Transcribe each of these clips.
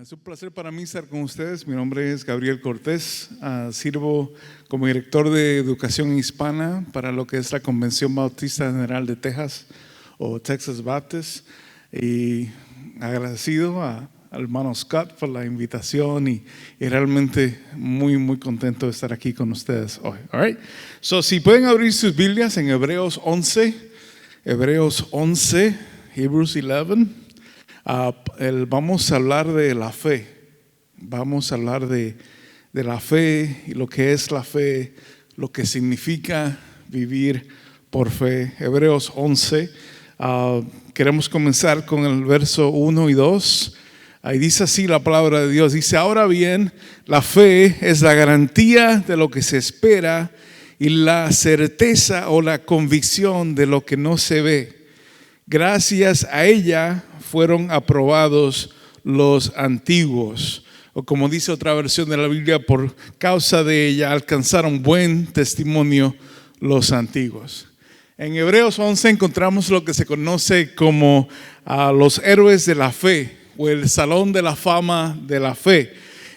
Es un placer para mí estar con ustedes. Mi nombre es Gabriel Cortés. Sirvo como director de educación hispana para lo que es la Convención Bautista General de Texas o Texas Baptist. Y agradecido al hermano Scott por la invitación y realmente muy contento de estar aquí con ustedes hoy. All right? So, si pueden abrir sus Biblias en Hebreos 11, Hebrews 11. Vamos a hablar de la fe. Vamos a hablar de la fe y lo que es la fe, lo que significa vivir por fe. Hebreos 11. Queremos comenzar con el verso 1 y 2. Ahí dice así la palabra de Dios. Dice: ahora bien, la fe es la garantía de lo que se espera y la certeza o la convicción de lo que no se ve. Gracias a ella fueron aprobados los antiguos, o como dice otra versión de la Biblia, por causa de ella alcanzaron buen testimonio los antiguos. En Hebreos 11 encontramos lo que se conoce como los héroes de la fe, o el Salón de la Fama de la Fe.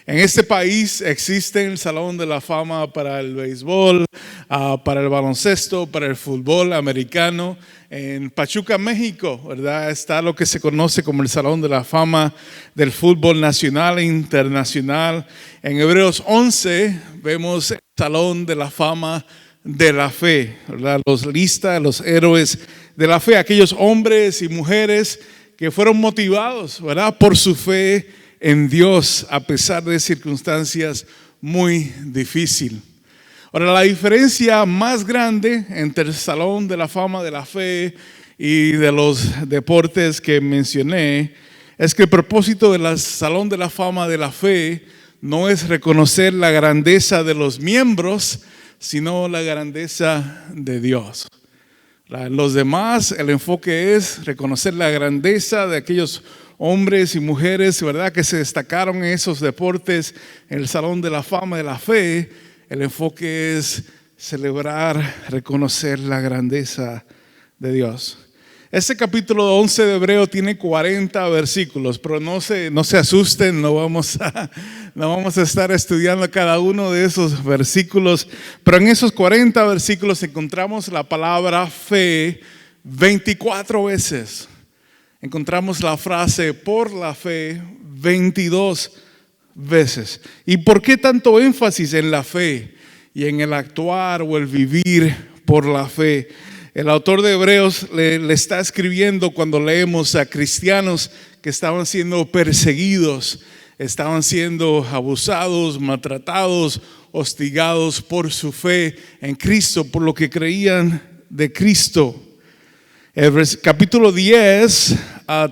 En este país existe el Salón de la Fama para el béisbol, para el baloncesto, para el fútbol americano. En Pachuca, México, ¿verdad? Está lo que se conoce como el Salón de la Fama del fútbol nacional e internacional. En Hebreos 11 vemos el Salón de la Fama de la Fe, ¿verdad? Los héroes de la fe, aquellos hombres y mujeres que fueron motivados, ¿verdad?, por su fe en Dios a pesar de circunstancias muy difíciles. Ahora, la diferencia más grande entre el Salón de la Fama de la Fe y de los deportes que mencioné es que el propósito del Salón de la Fama de la Fe no es reconocer la grandeza de los miembros, sino la grandeza de Dios. Los demás, el enfoque es reconocer la grandeza de aquellos hombres y mujeres, ¿verdad?, que se destacaron en esos deportes en el Salón de la Fama de la Fe. El enfoque es celebrar, reconocer la grandeza de Dios. Este capítulo 11 de Hebreo tiene 40 versículos, pero no se asusten, no vamos a estar estudiando cada uno de esos versículos. Pero en esos 40 versículos encontramos la palabra fe 24 veces. Encontramos la frase por la fe 22 veces. ¿Y por qué tanto énfasis en la fe y en el actuar o el vivir por la fe? El autor de Hebreos le está escribiendo cuando leemos a cristianos que estaban siendo perseguidos, estaban siendo abusados, maltratados, hostigados por su fe en Cristo, por lo que creían de Cristo. El capítulo 10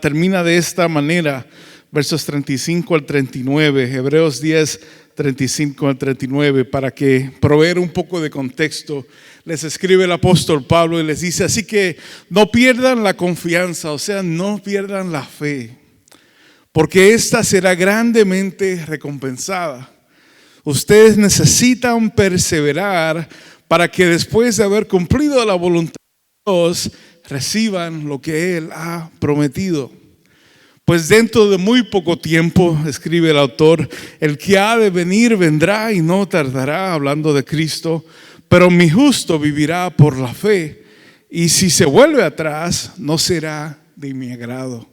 termina de esta manera, versos 35 al 39, Hebreos 10, 35 al 39, para que proveer un poco de contexto. Les escribe el apóstol Pablo y les dice: así que no pierdan la confianza, o sea, no pierdan la fe, porque esta será grandemente recompensada. Ustedes necesitan perseverar para que después de haber cumplido la voluntad de Dios, reciban lo que Él ha prometido. Pues dentro de muy poco tiempo, escribe el autor, el que ha de venir vendrá y no tardará, hablando de Cristo, pero mi justo vivirá por la fe, y si se vuelve atrás, no será de mi agrado.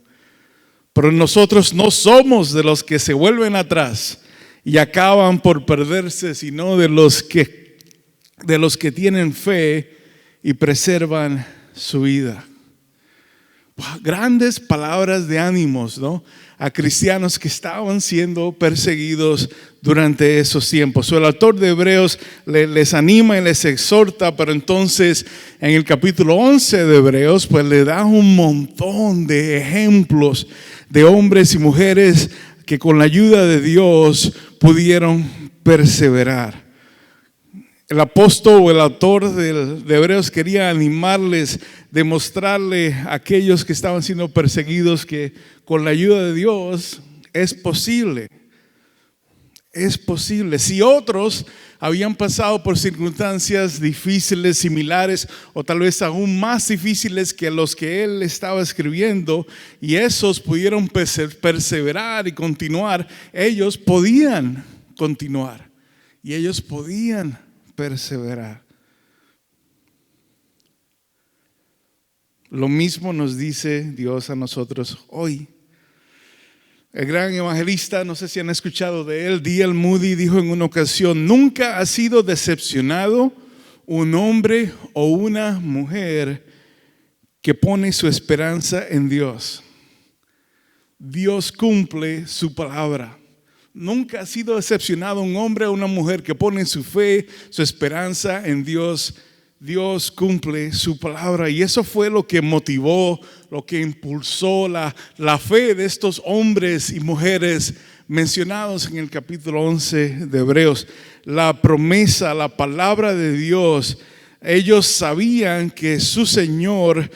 Pero nosotros no somos de los que se vuelven atrás y acaban por perderse, sino de los que tienen fe y preservan su vida. Grandes palabras de ánimos, ¿no?, a cristianos que estaban siendo perseguidos durante esos tiempos. El autor de Hebreos les anima y les exhorta, pero entonces en el capítulo 11 de Hebreos pues le da un montón de ejemplos de hombres y mujeres que con la ayuda de Dios pudieron perseverar. El apóstol o el autor de Hebreos quería animarles, demostrarle a aquellos que estaban siendo perseguidos que con la ayuda de Dios es posible. Es posible. Si otros habían pasado por circunstancias difíciles, similares o tal vez aún más difíciles que los que él estaba escribiendo, y esos pudieron perseverar y continuar. Ellos podían continuar y ellos podían perseverar. Lo mismo nos dice Dios a nosotros hoy. El gran evangelista, no sé si han escuchado de él, D.L. Moody, dijo en una ocasión: nunca ha sido decepcionado un hombre o una mujer que pone su esperanza en Dios. Dios cumple su palabra. Nunca ha sido decepcionado un hombre o una mujer que pone su fe, su esperanza en Dios. Dios cumple su palabra, y eso fue lo que motivó, lo que impulsó la fe de estos hombres y mujeres mencionados en el capítulo 11 de Hebreos. La promesa, la palabra de Dios. Ellos sabían que su Señor,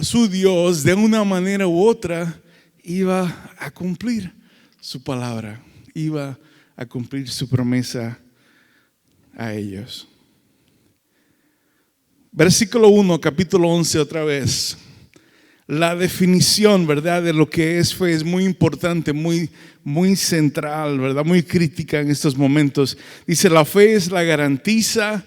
su Dios, de una manera u otra iba a cumplir su palabra, iba a cumplir su promesa a ellos. Versículo 1, capítulo 11 otra vez. La definición, ¿verdad?, de lo que es fe es muy importante, muy central, ¿verdad?, muy crítica en estos momentos. Dice: la fe es la garantía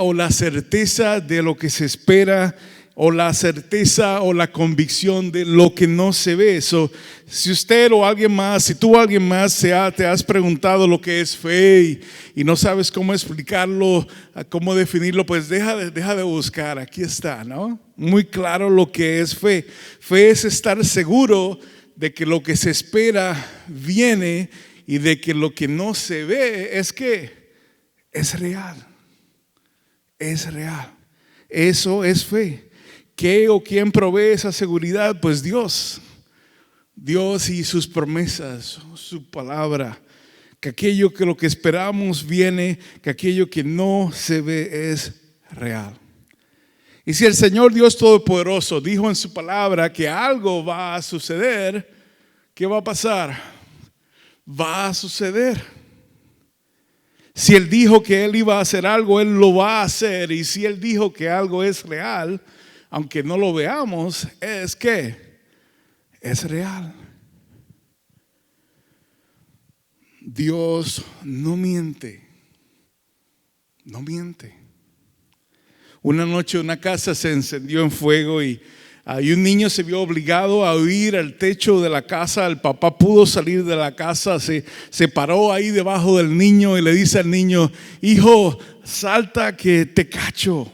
o la certeza de lo que se espera, o la certeza o la convicción de lo que no se ve. Eso, si usted o alguien más, si tú o alguien más te has preguntado lo que es fe y no sabes cómo explicarlo, cómo definirlo, pues deja de buscar. Aquí está, ¿no? Muy claro lo que es fe. Fe es estar seguro de que lo que se espera viene, y de que lo que no se ve es real. Es real. Eso es fe. ¿Qué o quién provee esa seguridad? Pues Dios. Dios y sus promesas, su palabra. Que lo que esperamos viene, que aquello que no se ve es real. Y si el Señor Dios Todopoderoso dijo en su palabra que algo va a suceder, ¿qué va a pasar? Va a suceder. Si Él dijo que Él iba a hacer algo, Él lo va a hacer. Y si Él dijo que algo es real, aunque no lo veamos, es real. Dios no miente. No miente. Una noche una casa se encendió en fuego y un niño se vio obligado a huir al techo de la casa. El papá pudo salir de la casa, se paró ahí debajo del niño y le dice al niño: hijo, salta que te cacho.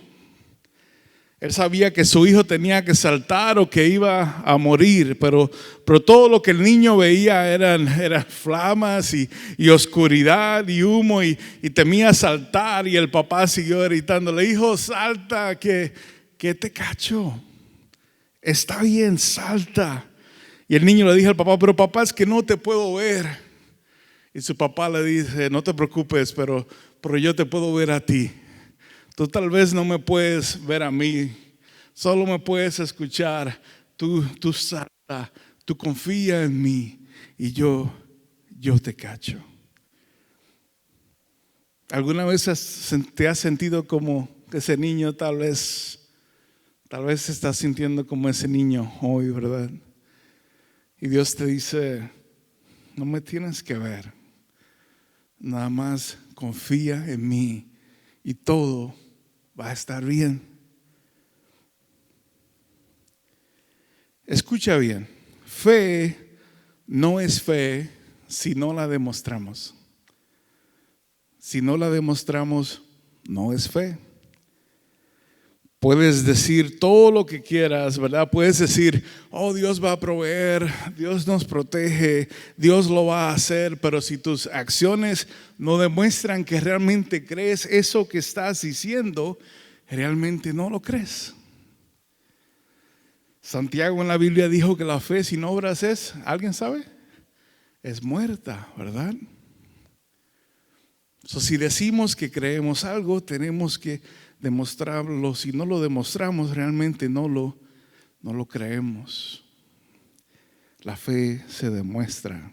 Él sabía que su hijo tenía que saltar o que iba a morir, pero todo lo que el niño veía eran flamas y oscuridad y humo, y temía saltar. Y el papá siguió gritándole: hijo, salta que te cacho. Está bien, salta. Y el niño le dijo al papá: pero papá, es que no te puedo ver. Y su papá le dice: no te preocupes, pero yo te puedo ver a ti. Tú tal vez no me puedes ver a mí, solo me puedes escuchar. Tú salta, tú confía en mí y yo te cacho. ¿Alguna vez te has sentido como ese niño? Tal vez te estás sintiendo como ese niño hoy, ¿verdad? Y Dios te dice: no me tienes que ver, nada más confía en mí y todo va a estar bien. Escucha bien, fe no es fe si no la demostramos. Si no la demostramos, no es fe. Puedes decir todo lo que quieras, ¿verdad? Puedes decir: oh, Dios va a proveer, Dios nos protege, Dios lo va a hacer. Pero si tus acciones no demuestran que realmente crees eso que estás diciendo, realmente no lo crees. Santiago en la Biblia dijo que la fe sin obras es, ¿alguien sabe? Es muerta, ¿verdad? Si decimos que creemos algo, tenemos que demostrarlo. Si no lo demostramos, realmente no lo creemos. La fe se demuestra.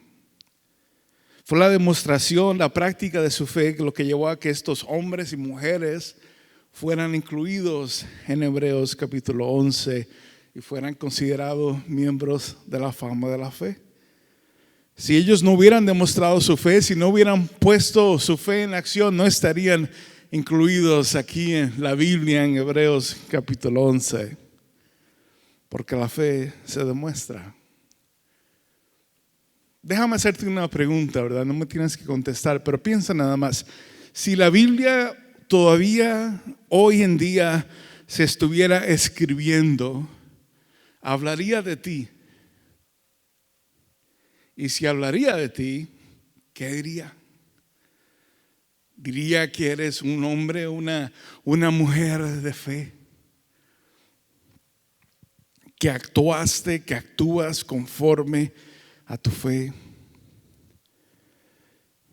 Fue la demostración, la práctica de su fe lo que llevó a que estos hombres y mujeres fueran incluidos en Hebreos capítulo 11 y fueran considerados miembros de la fama de la fe. Si ellos no hubieran demostrado su fe, si no hubieran puesto su fe en acción, no estarían incluidos aquí en la Biblia en Hebreos capítulo 11, porque la fe se demuestra. Déjame hacerte una pregunta, ¿verdad? No me tienes que contestar, pero piensa nada más. Si la Biblia todavía hoy en día se estuviera escribiendo, hablaría de ti. Y si hablaría de ti, ¿qué diría? Diría que eres un hombre, una mujer de fe, que actuaste, que actúas conforme a tu fe.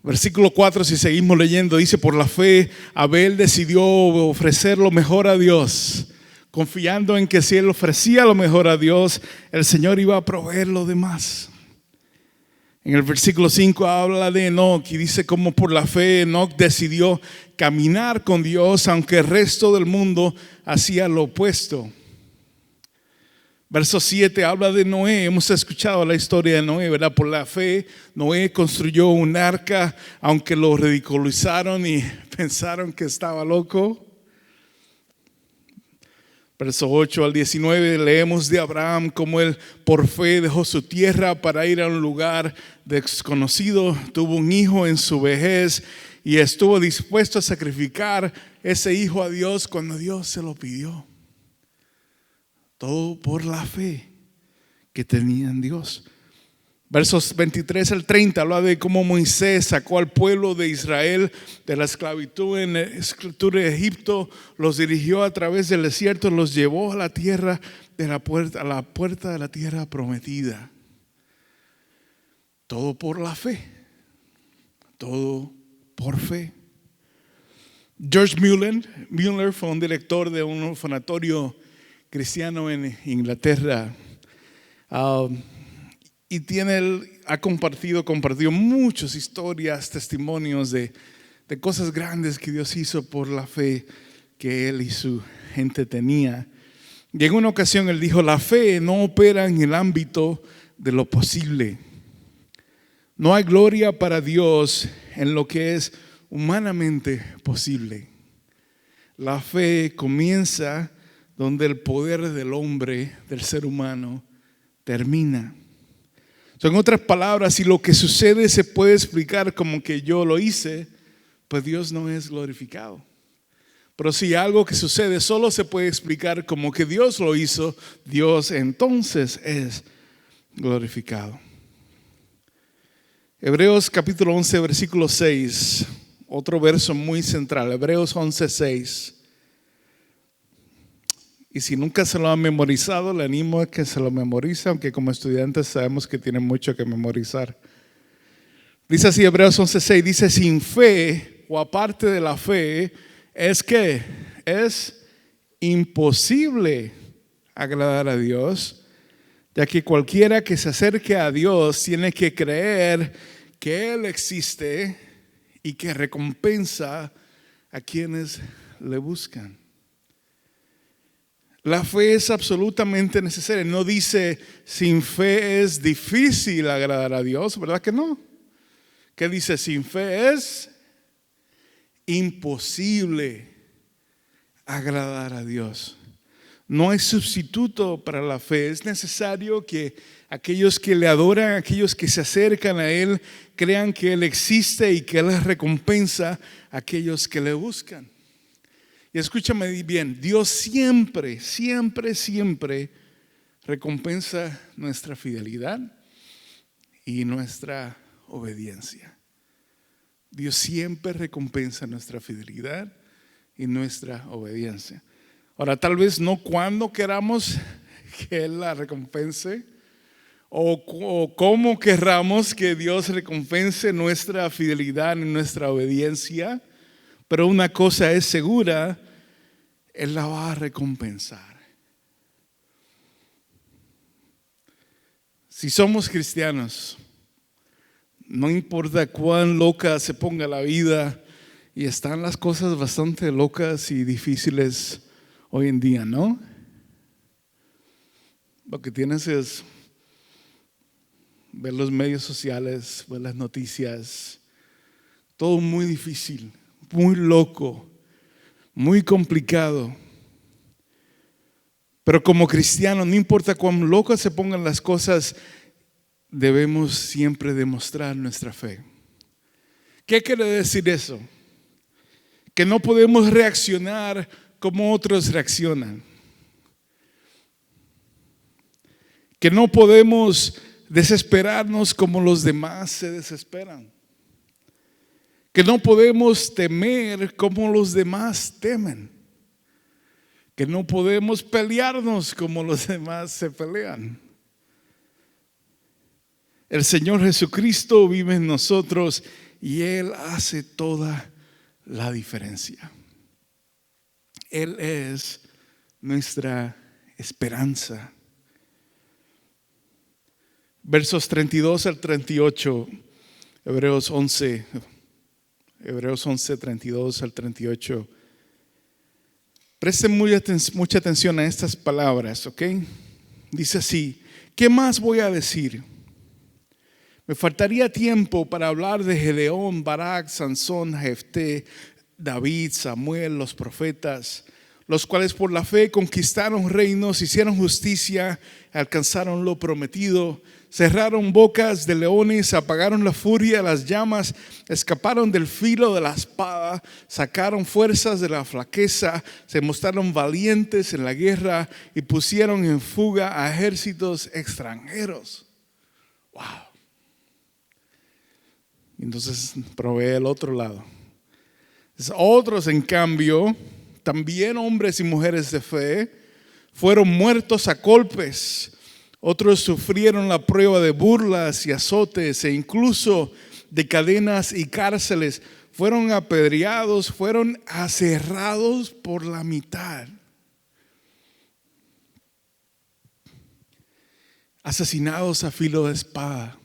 Versículo 4, si seguimos leyendo, dice: por la fe Abel decidió ofrecer lo mejor a Dios, confiando en que si él ofrecía lo mejor a Dios, el Señor iba a proveer lo demás. En el versículo 5 habla de Enoc y dice cómo por la fe Enoc decidió caminar con Dios, aunque el resto del mundo hacía lo opuesto. Verso 7 habla de Noé. Hemos escuchado la historia de Noé, ¿verdad? Por la fe Noé construyó un arca, aunque lo ridiculizaron y pensaron que estaba loco. Verso 8 al 19 leemos de Abraham cómo él por fe dejó su tierra para ir a un lugar desconocido, tuvo un hijo en su vejez y estuvo dispuesto a sacrificar ese hijo a Dios cuando Dios se lo pidió. Todo por la fe que tenía en Dios. Versos 23 al 30 habla de cómo Moisés sacó al pueblo de Israel de la esclavitud de Egipto, los dirigió a través del desierto, los llevó a la tierra de la puerta, a la puerta de la tierra prometida. Todo por la fe. Todo por fe. George Mueller fue un director de un orfanatorio cristiano en Inglaterra. Y ha compartido muchas historias, testimonios de cosas grandes que Dios hizo por la fe que él y su gente tenía. Y en una ocasión él dijo: la fe no opera en el ámbito de lo posible. No hay gloria para Dios en lo que es humanamente posible. La fe comienza donde el poder del hombre, del ser humano, termina. En otras palabras, si lo que sucede se puede explicar como que yo lo hice, pues Dios no es glorificado. Pero si algo que sucede solo se puede explicar como que Dios lo hizo, Dios entonces es glorificado. Hebreos capítulo 11, versículo 6, otro verso muy central. Hebreos 11, 6. Y si nunca se lo han memorizado, le animo a que se lo memorice, aunque como estudiantes sabemos que tienen mucho que memorizar. Dice así Hebreos 11:6, dice: sin fe o aparte de la fe, es que es imposible agradar a Dios, ya que cualquiera que se acerque a Dios tiene que creer que Él existe y que recompensa a quienes le buscan. La fe es absolutamente necesaria. No dice sin fe es difícil agradar a Dios, ¿verdad que no? ¿Qué dice? Sin fe es imposible agradar a Dios. No hay sustituto para la fe. Es necesario que aquellos que le adoran, aquellos que se acercan a Él, crean que Él existe y que Él recompensa a aquellos que le buscan. Y escúchame bien, Dios siempre recompensa nuestra fidelidad y nuestra obediencia. Dios siempre recompensa nuestra fidelidad y nuestra obediencia. Ahora, tal vez no cuando queramos que Él la recompense o cómo querramos que Dios recompense nuestra fidelidad y nuestra obediencia. Pero una cosa es segura, Él la va a recompensar. Si somos cristianos, No importa cuán loca se ponga la vida, y están las cosas bastante locas y difíciles hoy en día, ¿no? Lo que tienes es ver los medios sociales, ver las noticias, todo muy difícil, muy loco, muy complicado. Pero como cristianos, no importa cuán locas se pongan las cosas, debemos siempre demostrar nuestra fe. ¿Qué quiere decir eso? Que no podemos reaccionar como otros reaccionan. Que no podemos desesperarnos como los demás se desesperan. Que no podemos temer como los demás temen. Que no podemos pelearnos como los demás se pelean. El Señor Jesucristo vive en nosotros y Él hace toda la diferencia. Él es nuestra esperanza. Versos 32 al 38, Hebreos 11, 32 al 38. Presten mucha atención a estas palabras, ¿ok? Dice así: ¿qué más voy a decir? Me faltaría tiempo para hablar de Gedeón, Barak, Sansón, Jefté, David, Samuel, los profetas, los cuales por la fe conquistaron reinos, hicieron justicia, alcanzaron lo prometido, cerraron bocas de leones, apagaron la furia de las llamas, escaparon del filo de la espada, sacaron fuerzas de la flaqueza, se mostraron valientes en la guerra y pusieron en fuga a ejércitos extranjeros. Wow. Entonces provee el otro lado. Otros, en cambio, también hombres y mujeres de fe, fueron muertos a golpes. Otros sufrieron la prueba de burlas y azotes e incluso de cadenas y cárceles. Fueron apedreados, fueron aserrados por la mitad. Asesinados a filo de espada.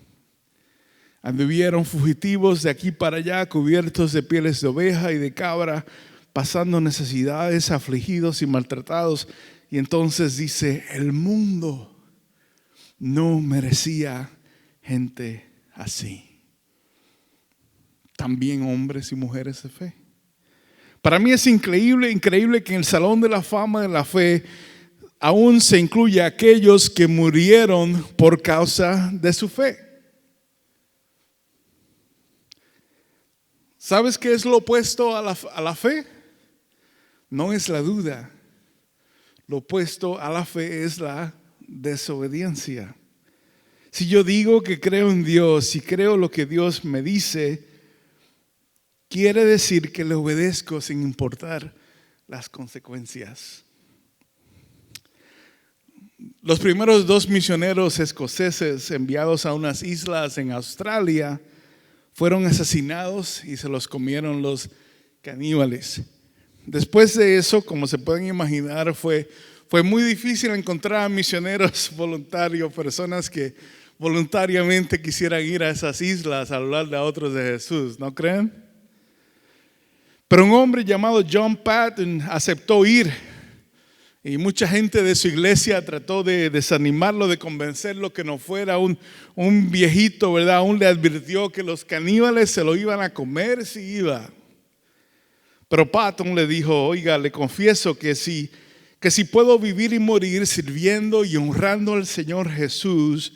Anduvieron fugitivos de aquí para allá, cubiertos de pieles de oveja y de cabra, pasando necesidades, afligidos y maltratados. Y entonces dice: el mundo no merecía gente así. También hombres y mujeres de fe. Para mí es increíble que en el Salón de la Fama de la Fe aún se incluye a aquellos que murieron por causa de su fe. ¿Sabes qué es lo opuesto a la fe? No es la duda. Lo opuesto a la fe es la desobediencia. Si yo digo que creo en Dios y creo lo que Dios me dice, quiere decir que le obedezco sin importar las consecuencias. Los primeros 2 misioneros escoceses enviados a unas islas en Australia fueron asesinados y se los comieron los caníbales. Después de eso, como se pueden imaginar, fue muy difícil encontrar misioneros voluntarios, personas que voluntariamente quisieran ir a esas islas a hablarle a otros de Jesús, ¿no creen? Pero un hombre llamado John Patton aceptó ir. Y mucha gente de su iglesia trató de desanimarlo, de convencerlo que no fuera un viejito, ¿verdad? Aún le advirtió que los caníbales se lo iban a comer si iba. Pero Patton le dijo: oiga, le confieso que si puedo vivir y morir sirviendo y honrando al Señor Jesús,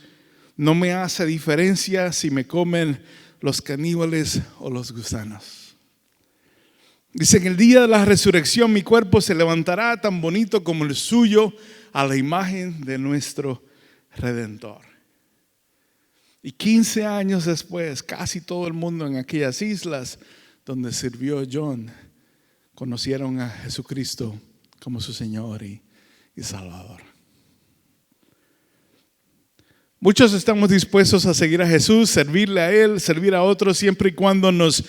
no me hace diferencia si me comen los caníbales o los gusanos. Dice: en el día de la resurrección mi cuerpo se levantará tan bonito como el suyo, a la imagen de nuestro Redentor. Y 15 años después, casi todo el mundo en aquellas islas donde sirvió John conocieron a Jesucristo como su Señor y Salvador. Muchos estamos dispuestos a seguir a Jesús, servirle a Él, servir a otros, siempre y cuando nos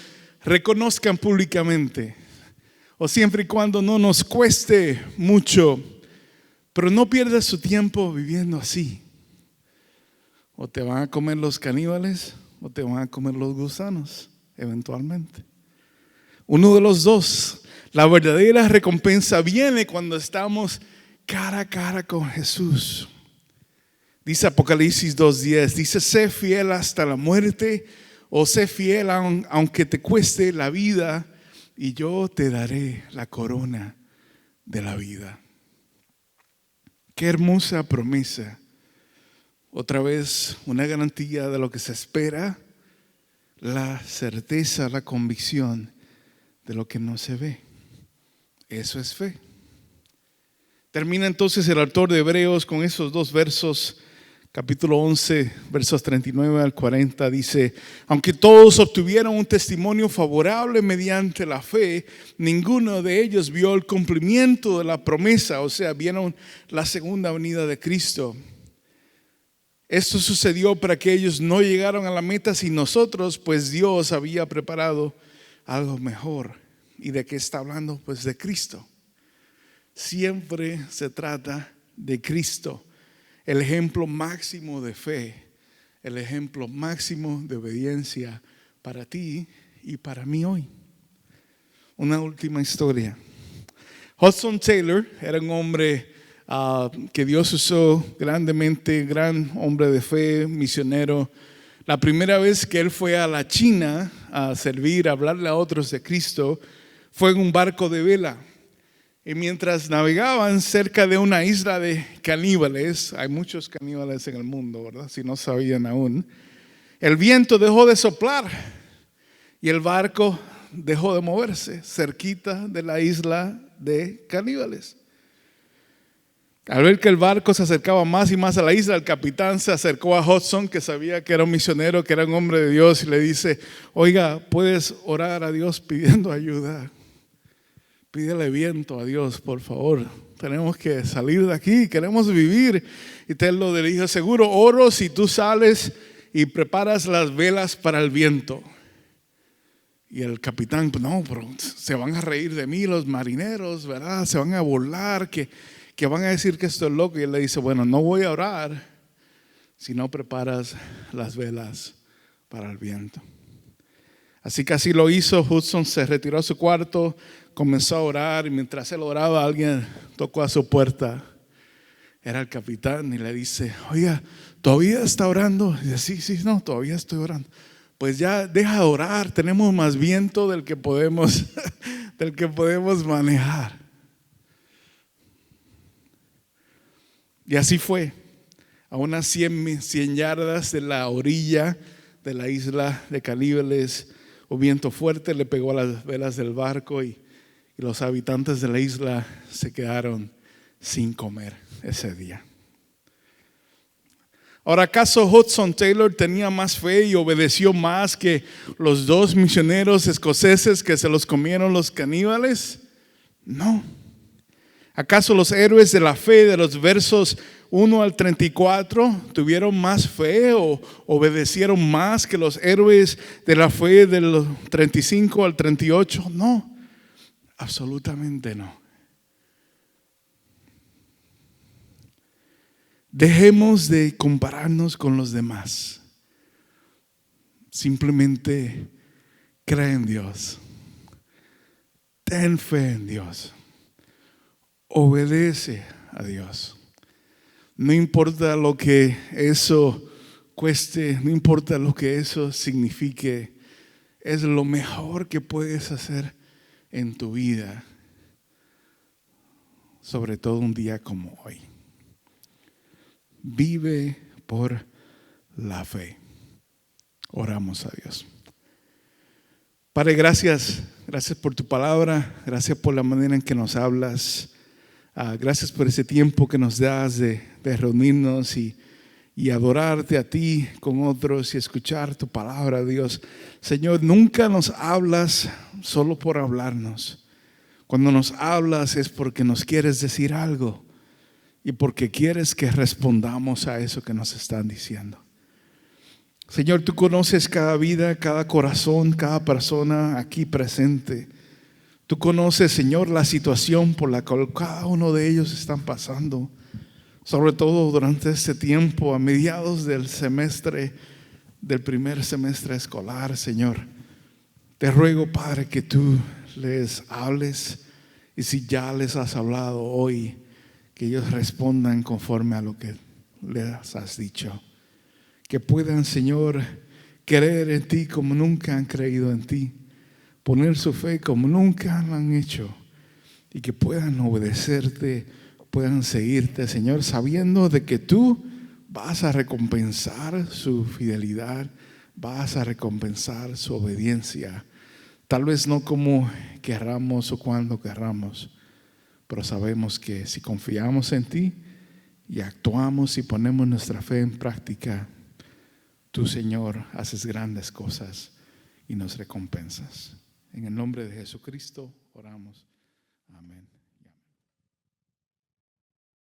reconozcan públicamente, o siempre y cuando no nos cueste mucho. Pero no pierdas su tiempo viviendo así. O te van a comer los caníbales o te van a comer los gusanos eventualmente. Uno de los dos. La verdadera recompensa viene cuando estamos cara a cara con Jesús. Dice Apocalipsis 2:10, dice: sé fiel hasta la muerte, o sé fiel aunque te cueste la vida, y yo te daré la corona de la vida. Qué hermosa promesa. Otra vez una garantía de lo que se espera, la certeza, la convicción de lo que no se ve. Eso es fe. Termina entonces el autor de Hebreos con esos dos versos, capítulo 11, versos 39 al 40, dice: aunque todos obtuvieron un testimonio favorable mediante la fe, ninguno de ellos vio el cumplimiento de la promesa, o sea, vieron la segunda venida de Cristo. Esto sucedió para que ellos no llegaron a la meta sin nosotros, pues Dios había preparado algo mejor. ¿Y de qué está hablando? Pues de Cristo. Siempre se trata de Cristo, el ejemplo máximo de fe, el ejemplo máximo de obediencia para ti y para mí hoy. Una última historia. Hudson Taylor era un hombre que Dios usó grandemente, gran hombre de fe, misionero. La primera vez que él fue a la China a servir, a hablarle a otros de Cristo, fue en un barco de vela. Y mientras navegaban cerca de una isla de caníbales, hay muchos caníbales en el mundo, ¿verdad? Si no sabían aún, el viento dejó de soplar y el barco dejó de moverse cerquita de la isla de caníbales. Al ver que el barco se acercaba más y más a la isla, el capitán se acercó a Hudson, que sabía que era un misionero, que era un hombre de Dios, y le dice: oiga, ¿puedes orar a Dios pidiendo ayuda? Pídele viento a Dios, por favor. Tenemos que salir de aquí, queremos vivir. Y Taylor le dijo: seguro oro si tú sales y preparas las velas para el viento. Y el capitán: pues no, pero se van a reír de mí los marineros, ¿verdad? Se van a burlar, que van a decir que estoy loco. Y él le dice: bueno, no voy a orar si no preparas las velas para el viento. Así que así lo hizo. Hudson se retiró a su cuarto, comenzó a orar, y mientras él oraba, alguien tocó a su puerta. Era el capitán y le dice: oiga, ¿todavía está orando? Y dice: sí, no, todavía estoy orando. Pues ya deja de orar, tenemos más viento del que podemos manejar. Y así fue. A unas 100 yardas de la orilla de la isla de Caníbales, un viento fuerte le pegó a las velas del barco y los habitantes de la isla se quedaron sin comer ese día. Ahora, ¿acaso Hudson Taylor tenía más fe y obedeció más que los dos misioneros escoceses que se los comieron los caníbales? No. ¿Acaso los héroes de la fe de los versos 1 al 34 tuvieron más fe o obedecieron más que los héroes de la fe de los 35 al 38? No, absolutamente no. Dejemos de compararnos con los demás. Simplemente cree en Dios. Ten fe en Dios. Obedece a Dios. No importa lo que eso cueste, no importa lo que eso signifique, es lo mejor que puedes hacer en tu vida, sobre todo un día como hoy. Vive por la fe. Oramos a Dios. Padre, gracias por tu palabra, gracias por la manera en que nos hablas. Gracias por ese tiempo que nos das de reunirnos y adorarte a ti con otros y escuchar tu palabra, Dios. Señor, nunca nos hablas solo por hablarnos. Cuando nos hablas es porque nos quieres decir algo y porque quieres que respondamos a eso que nos están diciendo. Señor, tú conoces cada vida, cada corazón, cada persona aquí presente. Tú conoces, Señor, la situación por la cual cada uno de ellos están pasando, sobre todo durante este tiempo, a mediados del semestre del primer semestre escolar, Señor. Te ruego, Padre, que tú les hables, y si ya les has hablado hoy, que ellos respondan conforme a lo que les has dicho. Que puedan, Señor, creer en ti como nunca han creído en ti, poner su fe como nunca lo han hecho, y que puedan obedecerte, puedan seguirte, Señor, sabiendo de que tú vas a recompensar su fidelidad, vas a recompensar su obediencia. Tal vez no como querramos o cuando querramos, pero sabemos que si confiamos en ti y actuamos y ponemos nuestra fe en práctica, tú, Señor, haces grandes cosas y nos recompensas. En el nombre de Jesucristo oramos. Amén.